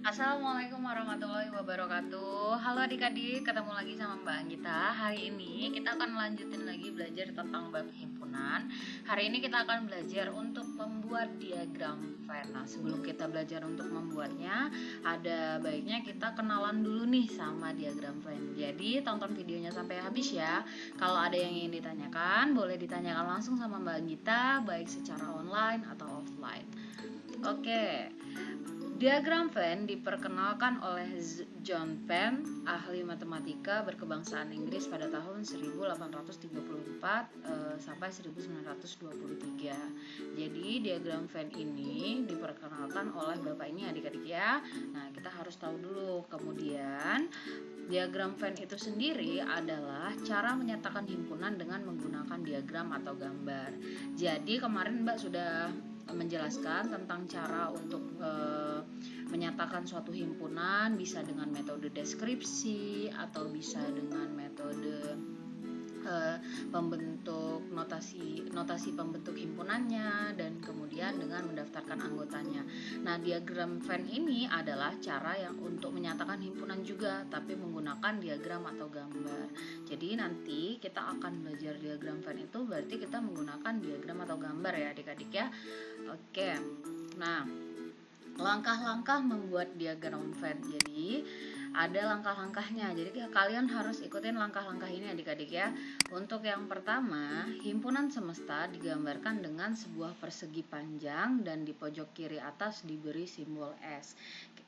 Assalamualaikum warahmatullahi wabarakatuh. Halo adik-adik, ketemu lagi sama Mbak Anggita. Hari ini kita akan melanjutin lagi belajar tentang bab himpunan. Hari ini kita akan belajar untuk membuat diagram Venn. Nah, sebelum kita belajar untuk membuatnya, ada baiknya kita kenalan dulu nih sama diagram Venn. Jadi tonton videonya sampai habis ya. Kalau ada yang ingin ditanyakan, boleh ditanyakan langsung sama Mbak Anggita, baik secara online atau offline. Oke. Diagram Venn diperkenalkan oleh John Venn, ahli matematika berkebangsaan Inggris pada tahun 1834 sampai 1923. Jadi diagram Venn ini diperkenalkan oleh Bapak ini adik-adik ya. Nah, kita harus tahu dulu. Kemudian diagram Venn itu sendiri adalah cara menyatakan himpunan dengan menggunakan diagram atau gambar. Jadi kemarin Mbak sudah menjelaskan tentang cara untuk menyatakan suatu himpunan, bisa dengan metode deskripsi atau bisa dengan metode pembentuk notasi pembentuk himpunannya, dan kemudian dengan mendaftarkan anggotanya. Nah, diagram Venn ini adalah cara yang untuk menyatakan himpunan juga, tapi menggunakan diagram atau gambar. Jadi nanti kita akan belajar diagram Venn itu berarti kita menggunakan diagram atau gambar ya adik-adik ya. Oke. Nah, langkah-langkah membuat diagram Venn. Jadi ada langkah-langkahnya. Jadi kalian harus ikutin langkah-langkah ini adik-adik ya. Untuk yang pertama, himpunan semesta digambarkan dengan sebuah persegi panjang dan di pojok kiri atas diberi simbol S.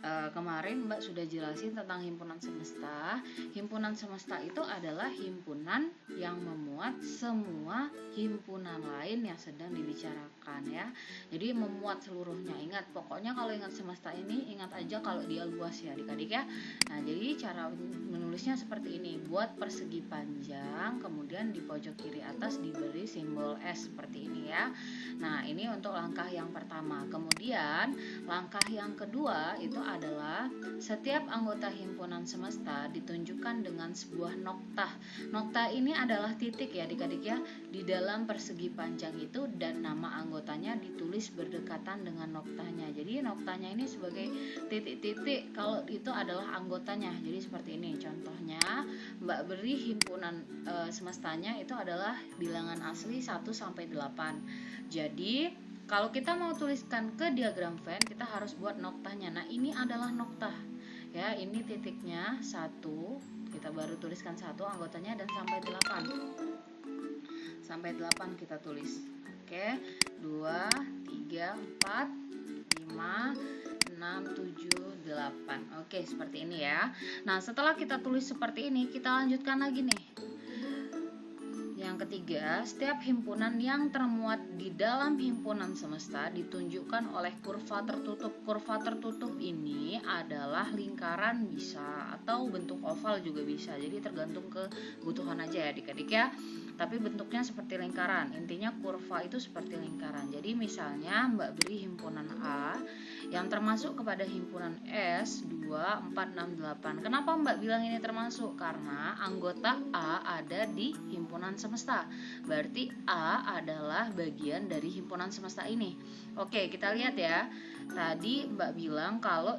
Kemarin Mbak sudah jelasin tentang himpunan semesta. Himpunan semesta itu adalah himpunan yang memuat semua himpunan lain yang sedang dibicarakan ya. Jadi memuat seluruhnya. Ingat, pokoknya kalau ingat semesta ini, ingat aja kalau dia luas ya adik-adik ya. Nah, jadi cara menulisnya seperti ini. Buat persegi panjang, kemudian di pojok kiri atas diberi simbol S seperti ini ya. Nah, ini untuk langkah yang pertama. Kemudian langkah yang kedua itu adalah setiap anggota himpunan semesta ditunjukkan dengan sebuah noktah. Noktah ini adalah titik ya adik-adik ya di dalam persegi panjang itu, dan nama anggotanya ditulis berdekatan dengan noktahnya. Jadi noktahnya ini sebagai titik-titik kalau itu adalah anggotanya. Jadi seperti ini contohnya, Mbak beri himpunan semestanya itu adalah bilangan asli 1 sampai 8. Jadi kalau kita mau tuliskan ke diagram Venn, kita harus buat noktahnya. Nah, ini adalah noktah ya, ini titiknya 1, kita baru tuliskan 1 anggotanya, dan sampai 8. Sampai 8 kita tulis. Oke, 2, 3, 4, 5, 6, 7, 8. Oke, seperti ini ya. Nah, setelah kita tulis seperti ini, kita lanjutkan lagi nih. Yang ketiga, setiap himpunan yang termuat di dalam himpunan semesta ditunjukkan oleh kurva tertutup. Kurva tertutup ini adalah lingkaran bisa, atau bentuk oval juga bisa. Jadi tergantung kebutuhan aja ya adik-adik ya. Tapi bentuknya seperti lingkaran. Intinya kurva itu seperti lingkaran. Jadi misalnya Mbak beri himpunan A yang termasuk kepada himpunan S 2, 4, 6, 8. Kenapa Mbak bilang ini termasuk? Karena anggota A ada di himpunan semesta. Berarti A adalah bagian dari himpunan semesta ini. Oke, kita lihat ya. Tadi Mbak bilang kalau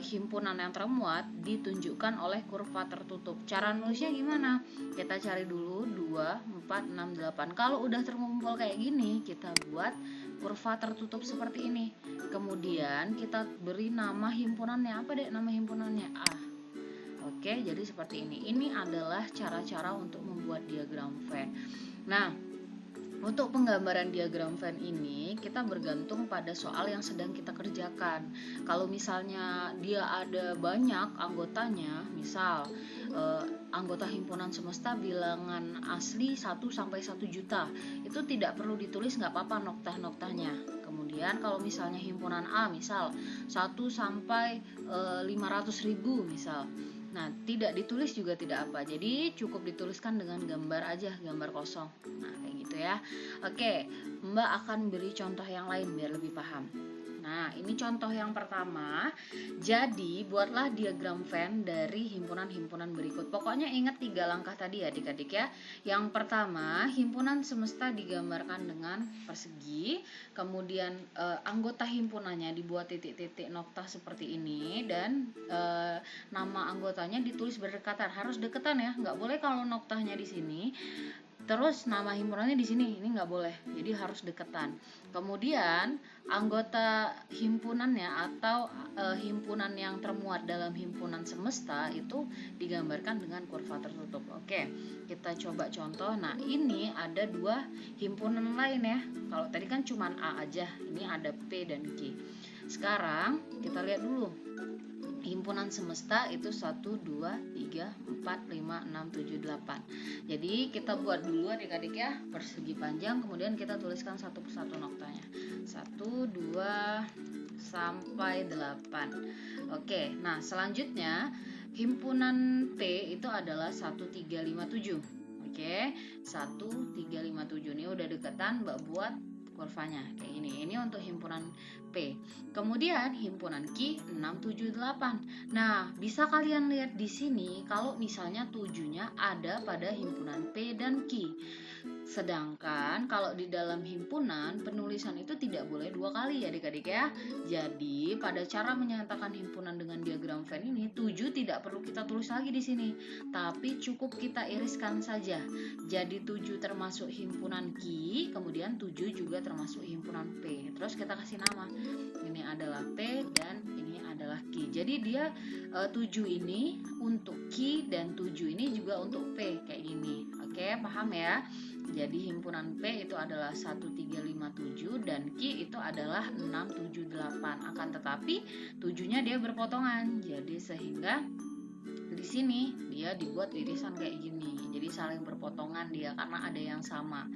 himpunan yang termuat ditunjukkan oleh kurva tertutup. Cara nulisnya gimana? Kita cari dulu 2, 4, 6, 8. Kalau udah terkumpul kayak gini, kita buat kurva tertutup seperti ini. Kemudian kita beri nama himpunannya. Apa deh nama himpunannya? A. Oke, jadi seperti ini. Ini adalah cara-cara untuk membuat diagram Venn. Nah, untuk penggambaran diagram Venn ini kita bergantung pada soal yang sedang kita kerjakan. Kalau misalnya dia ada banyak anggotanya, misal anggota himpunan semesta bilangan asli 1 sampai 1 juta, itu tidak perlu ditulis, nggak apa-apa noktah-noktahnya. Kemudian kalau misalnya himpunan A misal 1 sampai 500.000 misal, nah tidak ditulis juga tidak apa, jadi cukup dituliskan dengan gambar aja, gambar kosong. Nah kayak gitu ya. Oke, Mbak akan beri contoh yang lain biar lebih paham. Nah, ini contoh yang pertama. Jadi, buatlah diagram Venn dari himpunan-himpunan berikut. Pokoknya ingat 3 langkah tadi ya adik-adik ya. Yang pertama, himpunan semesta digambarkan dengan persegi. Kemudian anggota himpunannya dibuat titik-titik noktah seperti ini. Dan nama anggotanya ditulis berdekatan. Harus deketan ya, nggak boleh kalau noktahnya di sini terus nama himpunannya di sini, ini nggak boleh, jadi harus deketan. Kemudian anggota himpunannya atau himpunan yang termuat dalam himpunan semesta itu digambarkan dengan kurva tertutup. Oke, kita coba contoh. Nah, ini ada 2 himpunan lain ya. Kalau tadi kan cuma A aja, ini ada P dan Q. Sekarang kita lihat dulu. Himpunan semesta itu 1, 2, 3, 4, 5, 6, 7, 8. Jadi kita buat dulu adik-adik ya persegi panjang, kemudian kita tuliskan satu persatu noktanya. 1, 2, sampai 8. Oke, nah selanjutnya himpunan P itu adalah 1, 3, 5, 7. Oke, 1, 3, 5, 7. Ini udah deketan, Mbak buat kurvanya kayak ini. Ini untuk himpunan P. Kemudian himpunan Q 6, 7, 8. Nah, bisa kalian lihat di sini kalau misalnya 7-nya ada pada himpunan P dan Q. Sedangkan kalau di dalam himpunan penulisan itu tidak boleh 2 kali ya adik-adik ya. Jadi pada cara menyatakan himpunan dengan diagram Venn ini 7 tidak perlu kita tulis lagi di sini, tapi cukup kita iriskan saja. Jadi 7 termasuk himpunan Q, kemudian 7 juga termasuk himpunan P. Terus kita kasih nama. Ini adalah P dan ini adalah Q. Jadi dia 7 ini untuk Q dan 7 ini juga untuk P kayak gini. Oke, paham ya? Jadi himpunan P itu adalah 1, 3, 5, 7 dan Q itu adalah 6, 7, 8. Akan tetapi 7-nya dia berpotongan. Jadi sehingga di sini dia dibuat irisan kayak gini. Jadi saling berpotongan dia karena ada yang sama.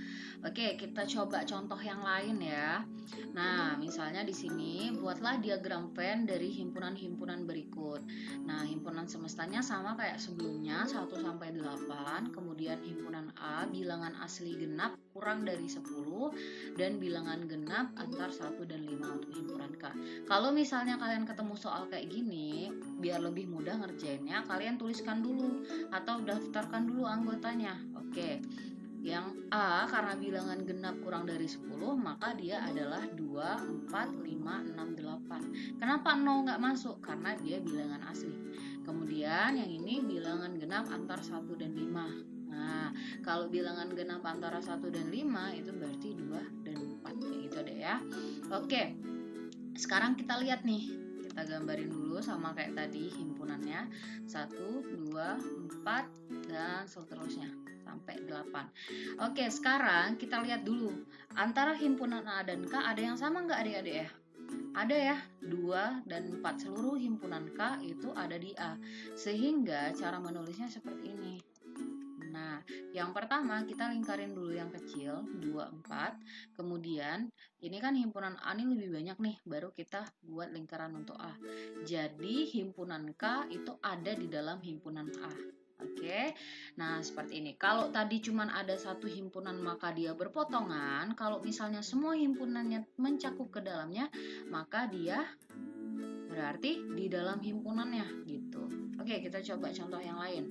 Oke, kita coba contoh yang lain ya. Nah, misalnya di sini buatlah diagram Venn dari himpunan-himpunan berikut. Nah, himpunan semestanya sama kayak sebelumnya 1 sampai 8. Kemudian himpunan A bilangan asli genap kurang dari 10 dan bilangan genap antar 1 dan 5 untuk himpunan K. Kalau misalnya kalian ketemu soal kayak gini, biar lebih mudah ngerjainnya, kalian tuliskan dulu atau daftarkan dulu anggotanya. Oke. Yang A karena bilangan genap kurang dari 10, maka dia adalah 2, 4, 5, 6, 8. Kenapa 0 nggak masuk? Karena dia bilangan asli. Kemudian yang ini bilangan genap antar 1 dan 5. Nah, kalau bilangan genap antara 1 dan 5 itu berarti 2 dan 4. Kayak gitu deh ya. Oke. Sekarang kita lihat nih. Kita gambarin dulu sama kayak tadi himpunannya. 1, 2, 4 dan seterusnya sampai 8. Oke, sekarang kita lihat dulu. Antara himpunan A dan K ada yang sama nggak adik-adik ya? Ada ya, 2 dan 4. Seluruh himpunan K itu ada di A. Sehingga cara menulisnya seperti ini. Nah, yang pertama kita lingkarin dulu yang kecil, 2, 4. Kemudian, ini kan himpunan A ini lebih banyak nih, baru kita buat lingkaran untuk A. Jadi, himpunan K itu ada di dalam himpunan A. Oke, nah seperti ini. Kalau tadi cuma ada satu himpunan maka dia berpotongan. Kalau misalnya semua himpunannya mencakup ke dalamnya, maka dia berarti di dalam himpunannya gitu. Oke, kita coba contoh yang lain.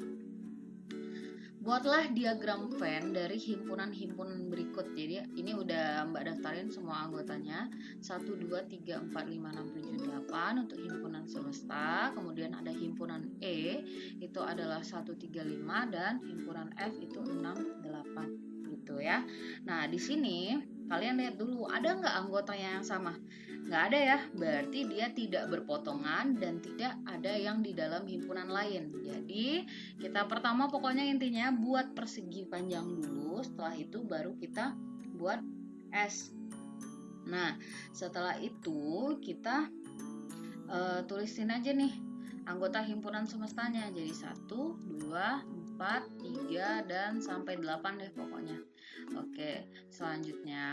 Buatlah diagram Venn dari himpunan-himpunan berikut. Jadi ini udah Mbak daftarin semua anggotanya. 1, 2, 3, 4, 5, 6, 7, 8 untuk himpunan semesta. Kemudian ada himpunan E, itu adalah 1, 3, 5 dan himpunan F itu 6, 8 gitu ya. Nah, di sini kalian lihat dulu, ada nggak anggotanya yang sama? Nggak ada ya, berarti dia tidak berpotongan dan tidak ada yang di dalam himpunan lain. Jadi kita pertama pokoknya intinya buat persegi panjang dulu, setelah itu baru kita buat S. Nah, setelah itu kita tulisin aja nih anggota himpunan semestanya. Jadi 1, 2, 4, 3 dan sampai 8 deh pokoknya. Oke, selanjutnya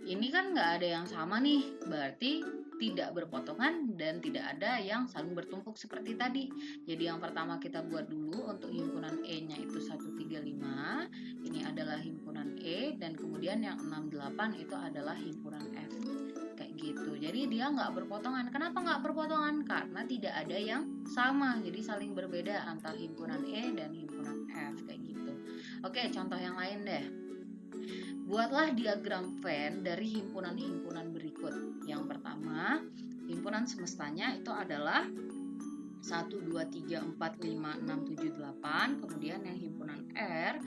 ini kan nggak ada yang sama nih, berarti tidak berpotongan dan tidak ada yang saling bertumpuk seperti tadi. Jadi yang pertama kita buat dulu untuk himpunan E-nya itu 1, 3, 5. Ini adalah himpunan E dan kemudian yang 6, 8 itu adalah himpunan F. Kayak gitu. Jadi dia nggak berpotongan. Kenapa nggak berpotongan? Karena tidak ada yang sama, jadi saling berbeda antar himpunan E dan himpunan F kayak gitu. Oke, contoh yang lain deh. Buatlah diagram Venn dari himpunan-himpunan berikut. Yang pertama, himpunan semestanya itu adalah 1, 2, 3, 4, 5, 6, 7, 8. Kemudian yang himpunan R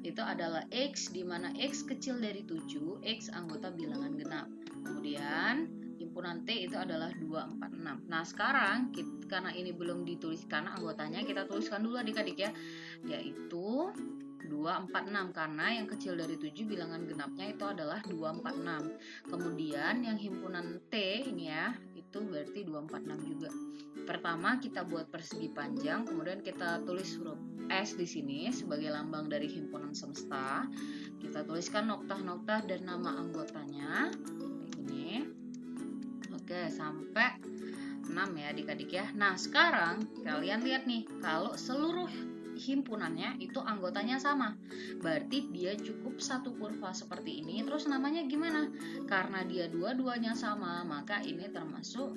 itu adalah X, di mana X kecil dari 7, X anggota bilangan genap. Kemudian himpunan T itu adalah 2, 4, 6. Nah sekarang karena ini belum dituliskan anggotanya, kita tuliskan dulu adik-adik ya, yaitu 2, 4, 6, karena yang kecil dari 7 bilangan genapnya itu adalah 2, 4, 6. Kemudian yang himpunan T ini ya, itu berarti 2, 4, 6 juga. Pertama kita buat persegi panjang, kemudian kita tulis huruf S di sini sebagai lambang dari himpunan semesta. Kita tuliskan noktah-noktah dan nama anggotanya kayak gini. Oke, sampai 6 ya adik-adik ya. Nah sekarang kalian lihat nih, kalau seluruh himpunannya itu anggotanya sama, berarti dia cukup satu kurva seperti ini. Terus namanya gimana? Karena dia dua-duanya sama, maka ini termasuk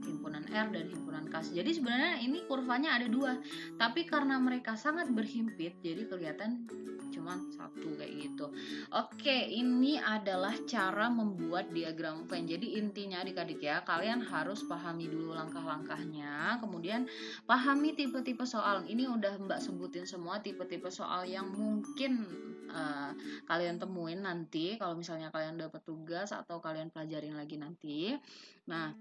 himpunan R dan himpunan K. Jadi sebenarnya ini kurvanya ada dua, tapi karena mereka sangat berhimpit, jadi kelihatan cuma satu kayak gitu. Oke, ini adalah cara membuat diagram Venn. Jadi intinya adik-adik ya, kalian harus pahami dulu langkah-langkahnya, kemudian pahami tipe-tipe soal. Ini udah Mbak sebutin semua tipe-tipe soal yang mungkin kalian temuin nanti kalau misalnya kalian dapat tugas atau kalian pelajarin lagi nanti. Nah,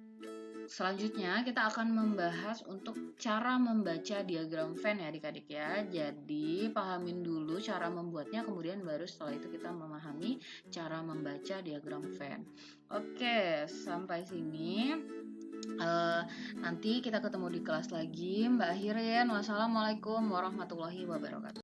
selanjutnya kita akan membahas untuk cara membaca diagram Venn ya adik-adik ya. Jadi pahamin dulu cara membuatnya, kemudian baru setelah itu kita memahami cara membaca diagram Venn. Oke, sampai sini. Nanti kita ketemu di kelas lagi. Mbak akhirin, wassalamualaikum warahmatullahi wabarakatuh.